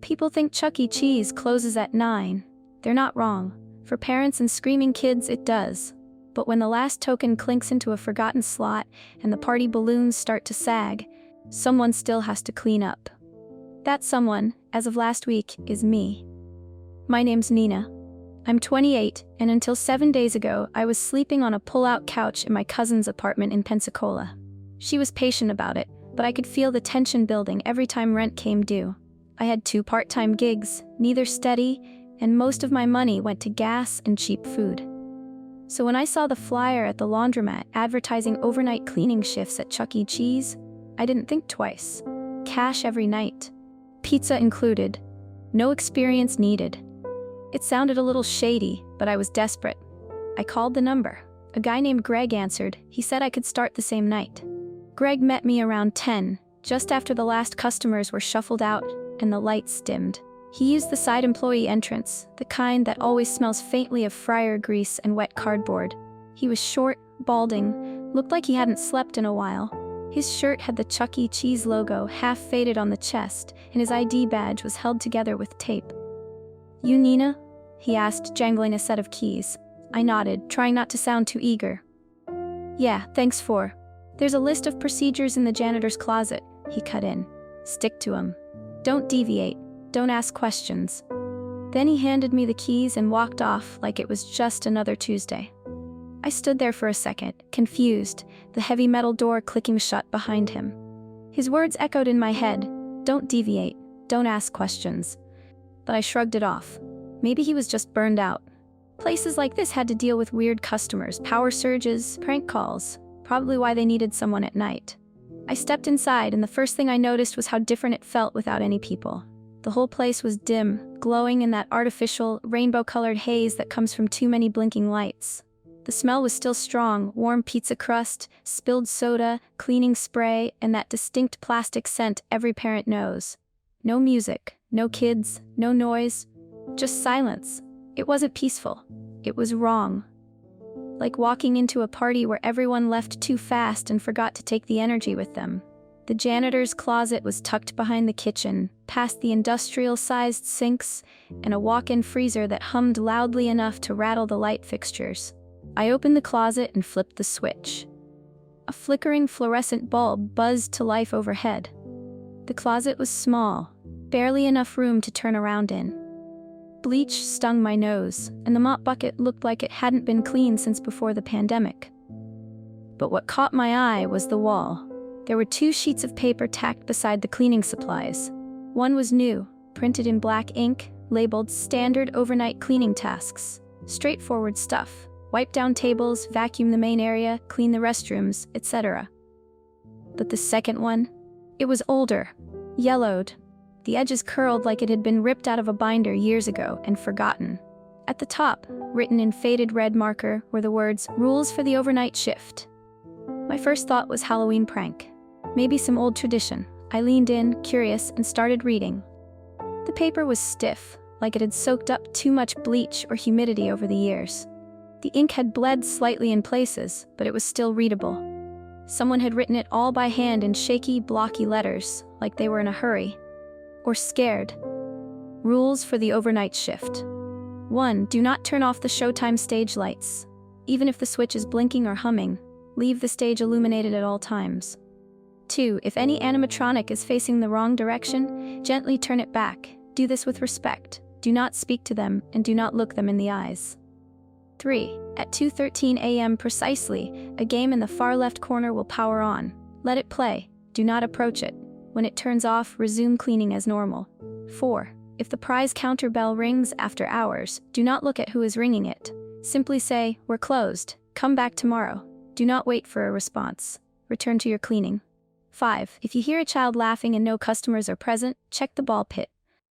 People think Chuck E. Cheese closes at 9. They're not wrong. For parents and screaming kids, it does. But when the last token clinks into a forgotten slot and the party balloons start to sag, someone still has to clean up. That someone, as of last week, is me. My name's Nina. I'm 28, and until 7 days ago, I was sleeping on a pull-out couch in my cousin's apartment in Pensacola. She was patient about it, but I could feel the tension building every time rent came due. I had 2 part-time gigs, neither steady, and most of my money went to gas and cheap food. So when I saw the flyer at the laundromat advertising overnight cleaning shifts at Chuck E. Cheese, I didn't think twice. Cash every night. Pizza included. No experience needed. It sounded a little shady, but I was desperate. I called the number. A guy named Greg answered. He said I could start the same night. Greg met me around 10, just after the last customers were shuffled out and the lights dimmed. He used the side employee entrance, the kind that always smells faintly of fryer grease and wet cardboard. He was short, balding, looked like he hadn't slept in a while. His shirt had the Chuck E. Cheese logo half faded on the chest, and his ID badge was held together with tape. "You Nina?" he asked, jangling a set of keys. I nodded, trying not to sound too eager. "Yeah, thanks for. There's a list of procedures in the janitor's closet," he cut in. "Stick to 'em. Don't deviate. Don't ask questions." Then he handed me the keys and walked off like it was just another Tuesday. I stood there for a second, confused, the heavy metal door clicking shut behind him. His words echoed in my head, "Don't deviate, don't ask questions." But I shrugged it off. Maybe he was just burned out. Places like this had to deal with weird customers, power surges, prank calls, probably why they needed someone at night. I stepped inside, and the first thing I noticed was how different it felt without any people. The whole place was dim, glowing in that artificial, rainbow-colored haze that comes from too many blinking lights. The smell was still strong: warm pizza crust, spilled soda, cleaning spray, and that distinct plastic scent every parent knows. No music, no kids, no noise, just silence. It wasn't peaceful. It was wrong. Like walking into a party where everyone left too fast and forgot to take the energy with them. The janitor's closet was tucked behind the kitchen, past the industrial-sized sinks, and a walk-in freezer that hummed loudly enough to rattle the light fixtures. I opened the closet and flipped the switch. A flickering fluorescent bulb buzzed to life overhead. The closet was small, barely enough room to turn around in. Bleach stung my nose, and the mop bucket looked like it hadn't been cleaned since before the pandemic. But what caught my eye was the wall. There were 2 sheets of paper tacked beside the cleaning supplies. One was new, printed in black ink, labeled Standard Overnight Cleaning Tasks. Straightforward stuff. Wipe down tables, vacuum the main area, clean the restrooms, etc. But the second one? It was older, yellowed. The edges curled like it had been ripped out of a binder years ago and forgotten. At the top, written in faded red marker, were the words, "Rules for the overnight shift." My first thought was Halloween prank. Maybe some old tradition. I leaned in, curious, and started reading. The paper was stiff, like it had soaked up too much bleach or humidity over the years. The ink had bled slightly in places, but it was still readable. Someone had written it all by hand in shaky, blocky letters, like they were in a hurry. Or scared. Rules for the overnight shift. 1. Do not turn off the Showtime stage lights. Even if the switch is blinking or humming, leave the stage illuminated at all times. 2. If any animatronic is facing the wrong direction, gently turn it back. Do this with respect. Do not speak to them, and do not look them in the eyes. 3. At 2:13 a.m. precisely, a game in the far left corner will power on. Let it play. Do not approach it. When it turns off, resume cleaning as normal. 4. If the prize counter bell rings after hours, do not look at who is ringing it. Simply say, "We're closed. Come back tomorrow." Do not wait for a response. Return to your cleaning. 5. If you hear a child laughing and no customers are present, check the ball pit.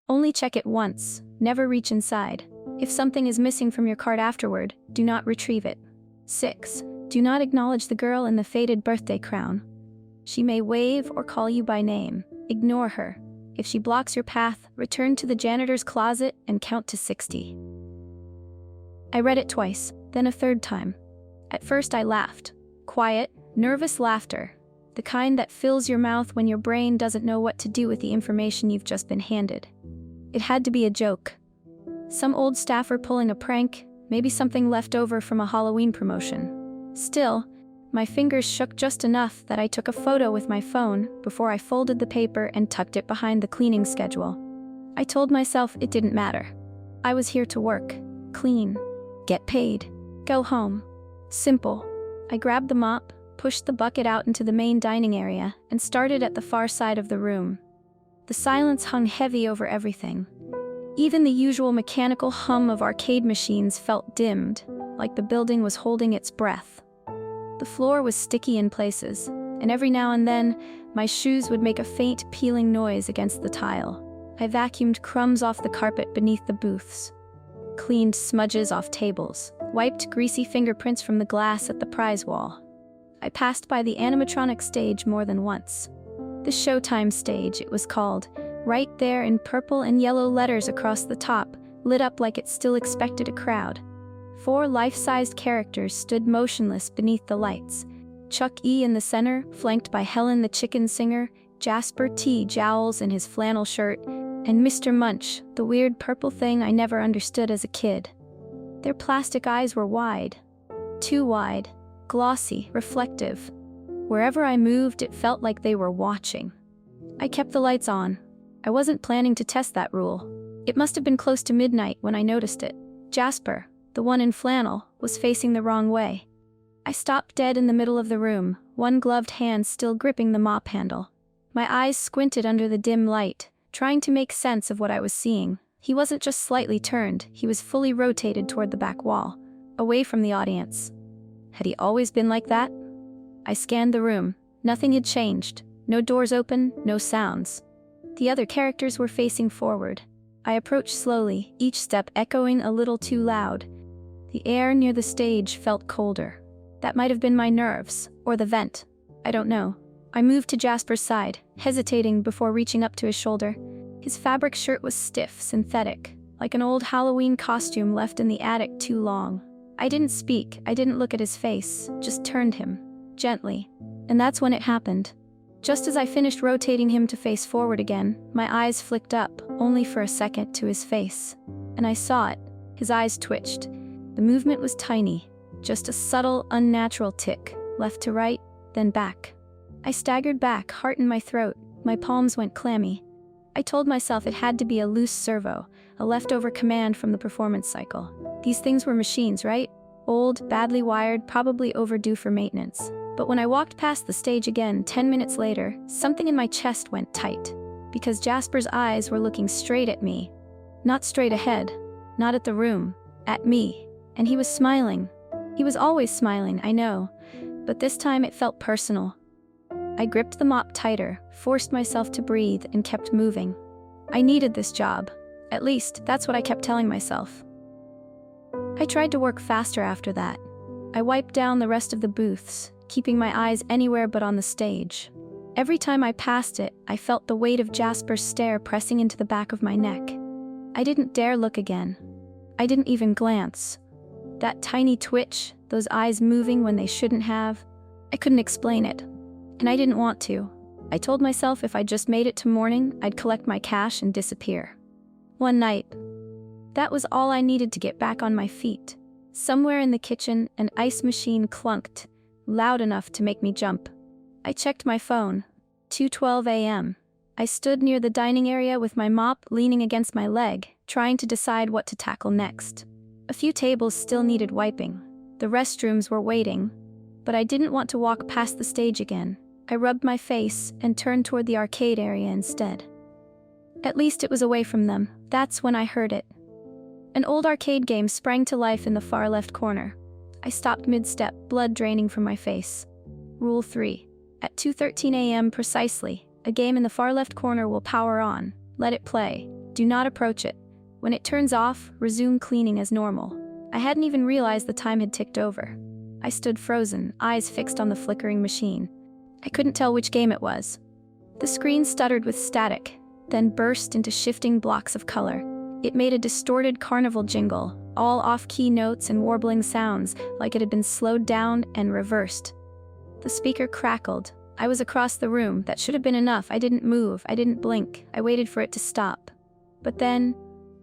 Only check it once. Never reach inside. If something is missing from your cart afterward, do not retrieve it. 6. Do not acknowledge the girl in the faded birthday crown. She may wave or call you by name. Ignore her. If she blocks your path, return to the janitor's closet and count to 60. I read it twice, then a third time. At first I laughed. Quiet, nervous laughter. The kind that fills your mouth when your brain doesn't know what to do with the information you've just been handed. It had to be a joke. Some old staffer pulling a prank, maybe something left over from a Halloween promotion. Still, my fingers shook just enough that I took a photo with my phone before I folded the paper and tucked it behind the cleaning schedule. I told myself it didn't matter. I was here to work, clean, get paid, go home. Simple. I grabbed the mop, pushed the bucket out into the main dining area, and started at the far side of the room. The silence hung heavy over everything. Even the usual mechanical hum of arcade machines felt dimmed, like the building was holding its breath. The floor was sticky in places, and every now and then, my shoes would make a faint peeling noise against the tile. I vacuumed crumbs off the carpet beneath the booths, cleaned smudges off tables, wiped greasy fingerprints from the glass at the prize wall. I passed by the animatronic stage more than once. The Showtime stage, it was called, right there in purple and yellow letters across the top, lit up like it still expected a crowd. 4 life-sized characters stood motionless beneath the lights. Chuck E. in the center, flanked by Helen the chicken singer, Jasper T. Jowls in his flannel shirt, and Mr. Munch, the weird purple thing I never understood as a kid. Their plastic eyes were wide. Too wide, glossy, reflective. Wherever I moved, it felt like they were watching. I kept the lights on. I wasn't planning to test that rule. It must have been close to midnight when I noticed it. Jasper, the one in flannel, was facing the wrong way. I stopped dead in the middle of the room, one gloved hand still gripping the mop handle. My eyes squinted under the dim light, trying to make sense of what I was seeing. He wasn't just slightly turned, he was fully rotated toward the back wall, away from the audience. Had he always been like that? I scanned the room. Nothing had changed. No doors open, no sounds. The other characters were facing forward. I approached slowly, each step echoing a little too loud. The air near the stage felt colder. That might have been my nerves, or the vent. I don't know. I moved to Jasper's side, hesitating before reaching up to his shoulder. His fabric shirt was stiff, synthetic, like an old Halloween costume left in the attic too long. I didn't speak, I didn't look at his face, just turned him, gently. And that's when it happened. Just as I finished rotating him to face forward again, my eyes flicked up, only for a second, to his face. And I saw it. His eyes twitched. The movement was tiny, just a subtle, unnatural tick, left to right, then back. I staggered back, heart in my throat. My palms went clammy. I told myself it had to be a loose servo, a leftover command from the performance cycle. These things were machines, right? Old, badly wired, probably overdue for maintenance. But when I walked past the stage again 10 minutes later, something in my chest went tight. Because Jasper's eyes were looking straight at me. Not straight ahead. Not at the room. At me. And he was smiling. He was always smiling, I know. But this time it felt personal. I gripped the mop tighter, forced myself to breathe, and kept moving. I needed this job. At least, that's what I kept telling myself. I tried to work faster after that. I wiped down the rest of the booths, keeping my eyes anywhere but on the stage. Every time I passed it, I felt the weight of Jasper's stare pressing into the back of my neck. I didn't dare look again. I didn't even glance. That tiny twitch, those eyes moving when they shouldn't have, I couldn't explain it. And I didn't want to. I told myself if I just made it to morning, I'd collect my cash and disappear. One night, that was all I needed to get back on my feet. Somewhere in the kitchen, an ice machine clunked, loud enough to make me jump. I checked my phone. 2:12 a.m. I stood near the dining area with my mop leaning against my leg, trying to decide what to tackle next. A few tables still needed wiping. The restrooms were waiting. But I didn't want to walk past the stage again. I rubbed my face and turned toward the arcade area instead. At least it was away from them. That's when I heard it. An old arcade game sprang to life in the far left corner. I stopped mid-step, blood draining from my face. Rule 3. At 2:13 a.m. precisely, a game in the far left corner will power on. Let it play. Do not approach it. When it turns off, resume cleaning as normal. I hadn't even realized the time had ticked over. I stood frozen, eyes fixed on the flickering machine. I couldn't tell which game it was. The screen stuttered with static, then burst into shifting blocks of color. It made a distorted carnival jingle, all off-key notes and warbling sounds, like it had been slowed down and reversed. The speaker crackled. I was across the room. That should have been enough. I didn't move. I didn't blink. I waited for it to stop. But then,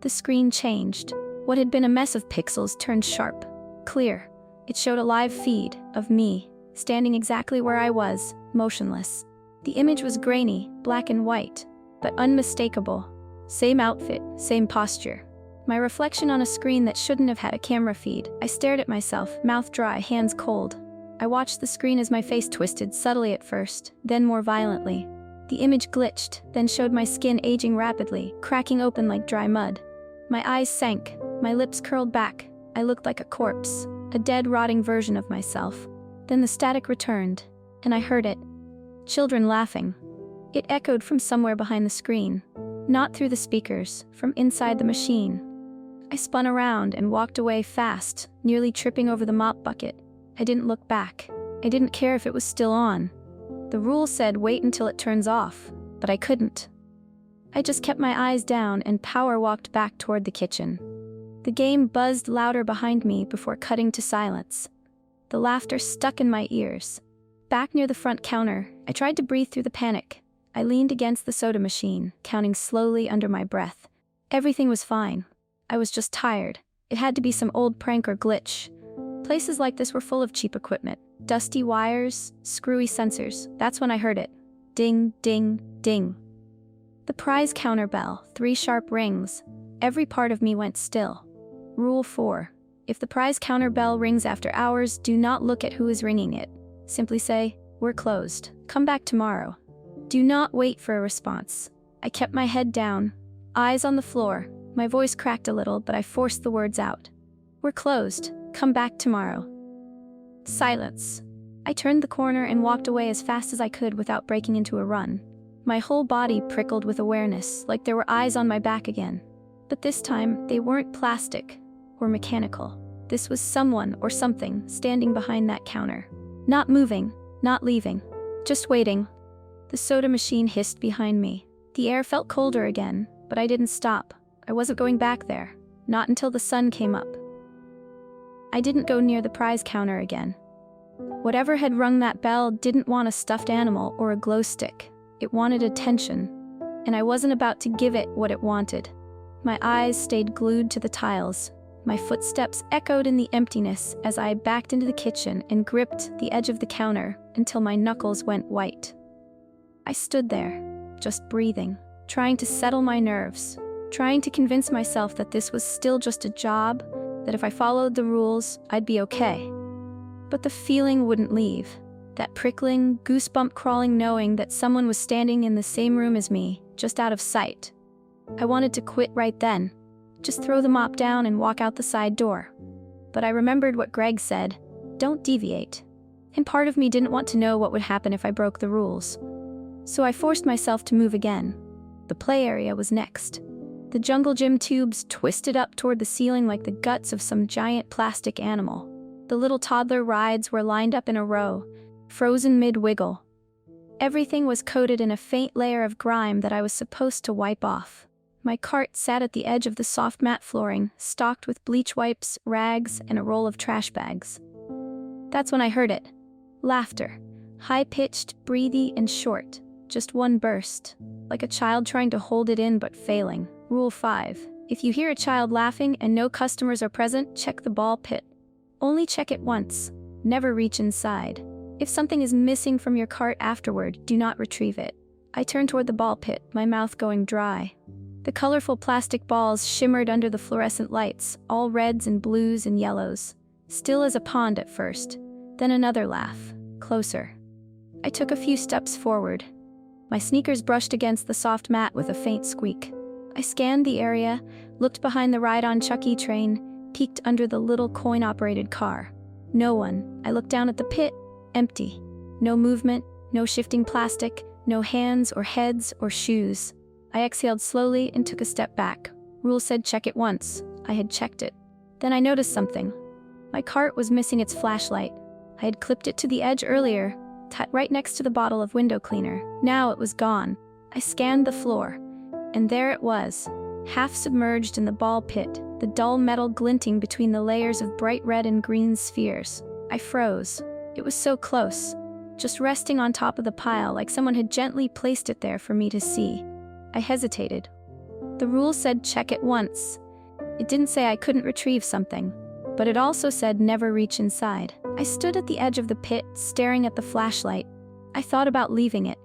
the screen changed. What had been a mess of pixels turned sharp, clear. It showed a live feed of me, standing exactly where I was, motionless. The image was grainy, black and white, but unmistakable. Same outfit, same posture. My reflection on a screen that shouldn't have had a camera feed. I stared at myself, mouth dry, hands cold. I watched the screen as my face twisted, subtly at first, then more violently. The image glitched, then showed my skin aging rapidly, cracking open like dry mud. My eyes sank, my lips curled back. I looked like a corpse, a dead, rotting version of myself. Then the static returned, and I heard it. Children laughing. It echoed from somewhere behind the screen, not through the speakers, from inside the machine. I spun around and walked away fast, nearly tripping over the mop bucket. I didn't look back. I didn't care if it was still on. The rule said wait until it turns off, but I couldn't. I just kept my eyes down and power walked back toward the kitchen. The game buzzed louder behind me before cutting to silence. The laughter stuck in my ears. Back near the front counter, I tried to breathe through the panic. I leaned against the soda machine, counting slowly under my breath. Everything was fine. I was just tired. It had to be some old prank or glitch. Places like this were full of cheap equipment. Dusty wires, screwy sensors. That's when I heard it. Ding, ding, ding. The prize counter bell, 3 sharp rings. Every part of me went still. Rule 4. If the prize counter bell rings after hours, do not look at who is ringing it. Simply say, we're closed. Come back tomorrow. Do not wait for a response. I kept my head down, eyes on the floor. My voice cracked a little, but I forced the words out. We're closed. Come back tomorrow. Silence. I turned the corner and walked away as fast as I could without breaking into a run. My whole body prickled with awareness, like there were eyes on my back again. But this time, they weren't plastic or mechanical. This was someone or something standing behind that counter. Not moving, not leaving, just waiting. The soda machine hissed behind me. The air felt colder again, but I didn't stop. I wasn't going back there, not until the sun came up. I didn't go near the prize counter again. Whatever had rung that bell didn't want a stuffed animal or a glow stick. It wanted attention, and I wasn't about to give it what it wanted. My eyes stayed glued to the tiles. My footsteps echoed in the emptiness as I backed into the kitchen and gripped the edge of the counter until my knuckles went white. I stood there, just breathing, trying to settle my nerves, trying to convince myself that this was still just a job, that if I followed the rules, I'd be okay. But the feeling wouldn't leave. That prickling, goosebump-crawling knowing that someone was standing in the same room as me, just out of sight. I wanted to quit right then, just throw the mop down and walk out the side door. But I remembered what Greg said, don't deviate. And part of me didn't want to know what would happen if I broke the rules. So I forced myself to move again. The play area was next. The jungle gym tubes twisted up toward the ceiling like the guts of some giant plastic animal. The little toddler rides were lined up in a row, frozen mid-wiggle. Everything was coated in a faint layer of grime that I was supposed to wipe off. My cart sat at the edge of the soft mat flooring, stocked with bleach wipes, rags, and a roll of trash bags. That's when I heard it. Laughter. High-pitched, breathy, and short. Just one burst. Like a child trying to hold it in but failing. Rule 5. If you hear a child laughing and no customers are present, check the ball pit. Only check it once. Never reach inside. If something is missing from your cart afterward, do not retrieve it. I turned toward the ball pit, my mouth going dry. The colorful plastic balls shimmered under the fluorescent lights, all reds and blues and yellows. Still as a pond at first. Then another laugh. Closer. I took a few steps forward. My sneakers brushed against the soft mat with a faint squeak. I scanned the area, looked behind the ride-on Chuck E. train, peeked under the little coin-operated car. No one. I looked down at the pit. Empty. No movement, no shifting plastic, no hands or heads or shoes. I exhaled slowly and took a step back. Rule said check it once. I had checked it. Then I noticed something. My cart was missing its flashlight. I had clipped it to the edge earlier, right next to the bottle of window cleaner. Now it was gone. I scanned the floor, and there it was, half submerged in the ball pit, the dull metal glinting between the layers of bright red and green spheres. I froze. It was so close, just resting on top of the pile like someone had gently placed it there for me to see. I hesitated. The rule said check it once. It didn't say I couldn't retrieve something, but it also said never reach inside. I stood at the edge of the pit, staring at the flashlight. I thought about leaving it,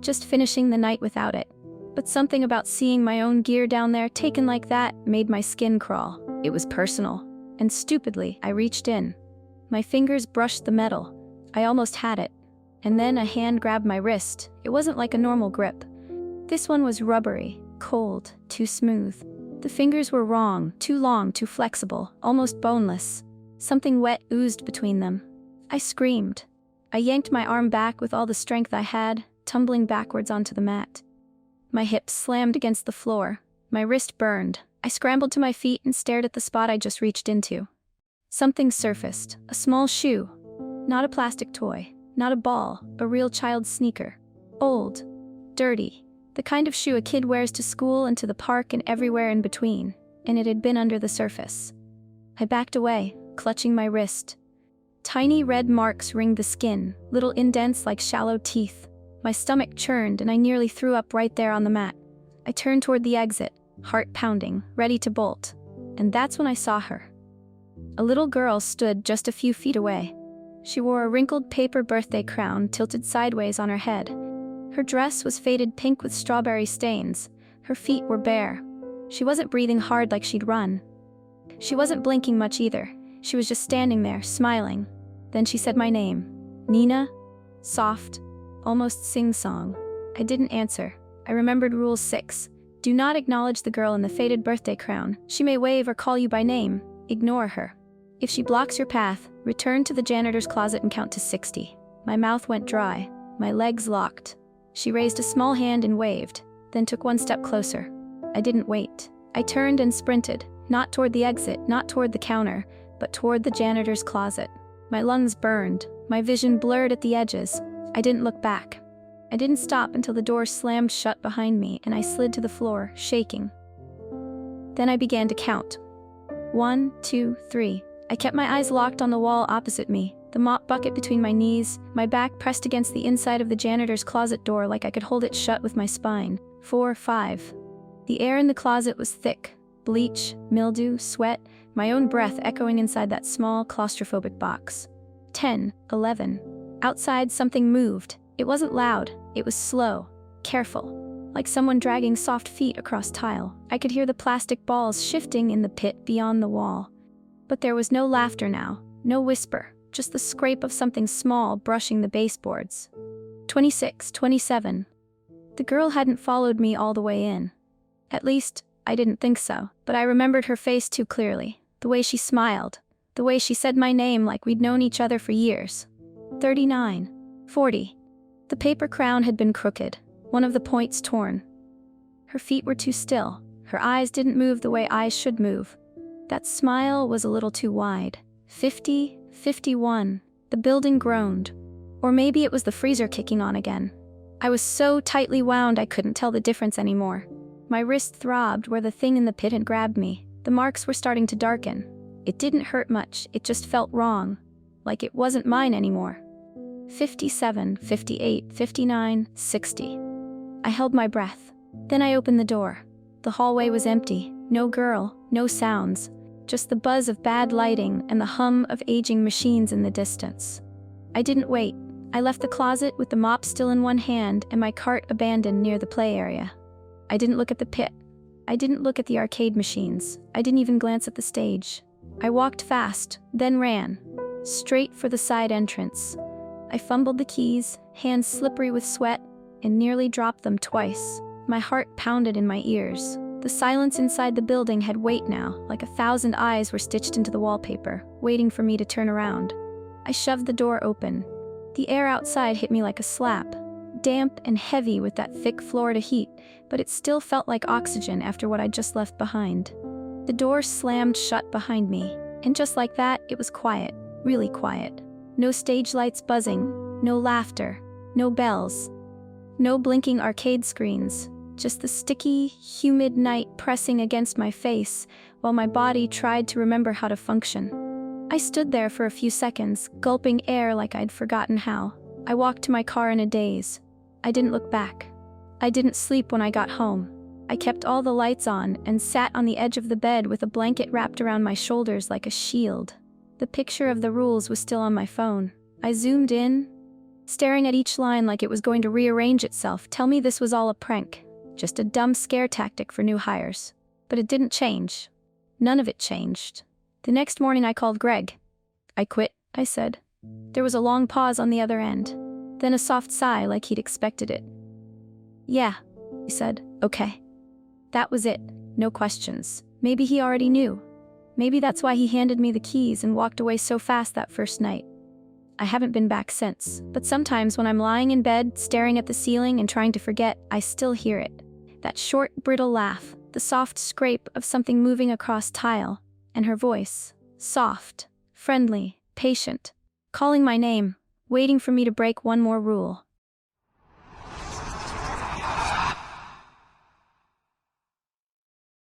just finishing the night without it. But something about seeing my own gear down there taken like that made my skin crawl. It was personal, and stupidly, I reached in. My fingers brushed the metal. I almost had it. And then a hand grabbed my wrist. It wasn't like a normal grip. This one was rubbery, cold, too smooth. The fingers were wrong, too long, too flexible, almost boneless. Something wet oozed between them. I screamed. I yanked my arm back with all the strength I had, tumbling backwards onto the mat. My hips slammed against the floor. My wrist burned. I scrambled to my feet and stared at the spot I just reached into. Something surfaced. A small shoe. Not a plastic toy. Not a ball. A real child's sneaker. Old. Dirty. The kind of shoe a kid wears to school and to the park and everywhere in between. And it had been under the surface. I backed away, clutching my wrist. Tiny red marks ringed the skin, little indents like shallow teeth. My stomach churned and I nearly threw up right there on the mat. I turned toward the exit, heart pounding, ready to bolt. And that's when I saw her. A little girl stood just a few feet away. She wore a wrinkled paper birthday crown tilted sideways on her head. Her dress was faded pink with strawberry stains. Her feet were bare. She wasn't breathing hard like she'd run. She wasn't blinking much either. She was just standing there, smiling. Then she said my name. Nina? Soft, almost sing-song. I didn't answer. I remembered Rule 6. Do not acknowledge the girl in the faded birthday crown. She may wave or call you by name. Ignore her. If she blocks your path, return to the janitor's closet and count to 60. My mouth went dry. My legs locked. She raised a small hand and waved, then took one step closer. I didn't wait. I turned and sprinted, not toward the exit, not toward the counter, but toward the janitor's closet. My lungs burned, my vision blurred at the edges. I didn't look back. I didn't stop until the door slammed shut behind me and I slid to the floor, shaking. Then I began to count. 1, 2, 3. I kept my eyes locked on the wall opposite me, the mop bucket between my knees, my back pressed against the inside of the janitor's closet door like I could hold it shut with my spine. 4, 5. The air in the closet was thick. Bleach, mildew, sweat, my own breath echoing inside that small, claustrophobic box. 10, 11. Outside, something moved. It wasn't loud. It was slow, careful, like someone dragging soft feet across tile. I could hear the plastic balls shifting in the pit beyond the wall. But there was no laughter now, no whisper. Just the scrape of something small brushing the baseboards. 26, 27. The girl hadn't followed me all the way in. At least, I didn't think so, but I remembered her face too clearly. The way she smiled. The way she said my name like we'd known each other for years. 39, 40. The paper crown had been crooked, one of the points torn. Her feet were too still. Her eyes didn't move the way eyes should move. That smile was a little too wide. 50, 51. The building groaned. Or maybe it was the freezer kicking on again. I was so tightly wound I couldn't tell the difference anymore. My wrist throbbed where the thing in the pit had grabbed me. The marks were starting to darken. It didn't hurt much, it just felt wrong. Like it wasn't mine anymore. 57, 58, 59, 60. I held my breath. Then I opened the door. The hallway was empty. No girl, no sounds. Just the buzz of bad lighting and the hum of aging machines in the distance. I didn't wait. I left the closet with the mop still in one hand and my cart abandoned near the play area. I didn't look at the pit. I didn't look at the arcade machines. I didn't even glance at the stage. I walked fast, then ran. Straight for the side entrance. I fumbled the keys, hands slippery with sweat, and nearly dropped them twice. My heart pounded in my ears. The silence inside the building had weight now, like 1,000 eyes were stitched into the wallpaper, waiting for me to turn around. I shoved the door open. The air outside hit me like a slap, damp and heavy with that thick Florida heat, but it still felt like oxygen after what I'd just left behind. The door slammed shut behind me, and just like that, it was quiet, really quiet. No stage lights buzzing, no laughter, no bells, no blinking arcade screens. Just the sticky, humid night pressing against my face while my body tried to remember how to function. I stood there for a few seconds, gulping air like I'd forgotten how. I walked to my car in a daze. I didn't look back. I didn't sleep when I got home. I kept all the lights on and sat on the edge of the bed with a blanket wrapped around my shoulders like a shield. The picture of the rules was still on my phone. I zoomed in, staring at each line like it was going to rearrange itself. Tell me this was all a prank, just a dumb scare tactic for new hires. But it didn't change. None of it changed. The next morning I called Greg. I quit, I said. There was a long pause on the other end, then a soft sigh like he'd expected it. Yeah, he said. Okay. That was it. No questions. Maybe he already knew. Maybe that's why he handed me the keys and walked away so fast that first night. I haven't been back since, but sometimes when I'm lying in bed, staring at the ceiling and trying to forget, I still hear it. That short, brittle laugh, the soft scrape of something moving across tile, and her voice, soft, friendly, patient, calling my name, waiting for me to break one more rule.